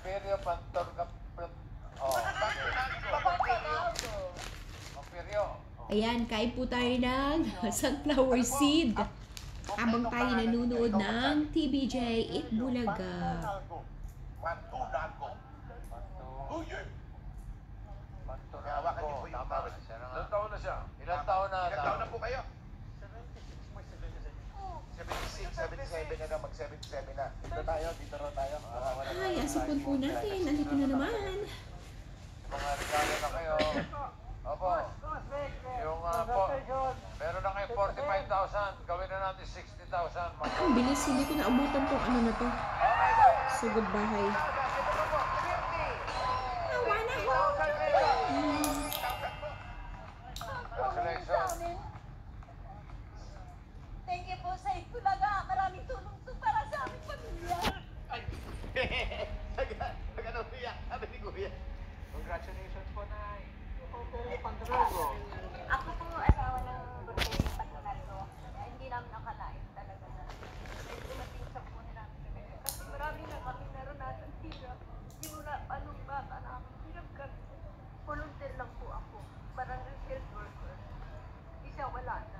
Imperio Pantor Oh, Imperio. Ayan, kain po tayo ng sunflower seed. Habang tayo nanonood ng TVJ Itbulaga. Mantulago. Hawakan niyo po yung tama. Ilang taon na siya? Ilang taon na? Ilang taon na po kayo? 76, 77 na mag-77 na. Dito tayo, dito raw tayo. Ay, asipon po natin. Nandito na naman. Mga regalo na kayo. Opo. Yung po, meron na kayo 45,000. Gawin na natin 60,000. Ang bilis, hindi ko naabutan tong ano na to. Sugod bahay. Awa na ho. Congratulations. Thank you po sa Itbulaga. Maraming tulong to para sa aming pamilya. Ano kuya? Sabi ni kuya. Congratulations po, Nay. Ako po asawa ng Burgay Patunalo. Hindi namin nakalain talaga na dumating sa puno namin kami. Kasi marami na kami naranasan hirap. Hindi mo na anong bata namin. Hirap kami. Volunteer lang po ako. Parang field worker. Isa wala na.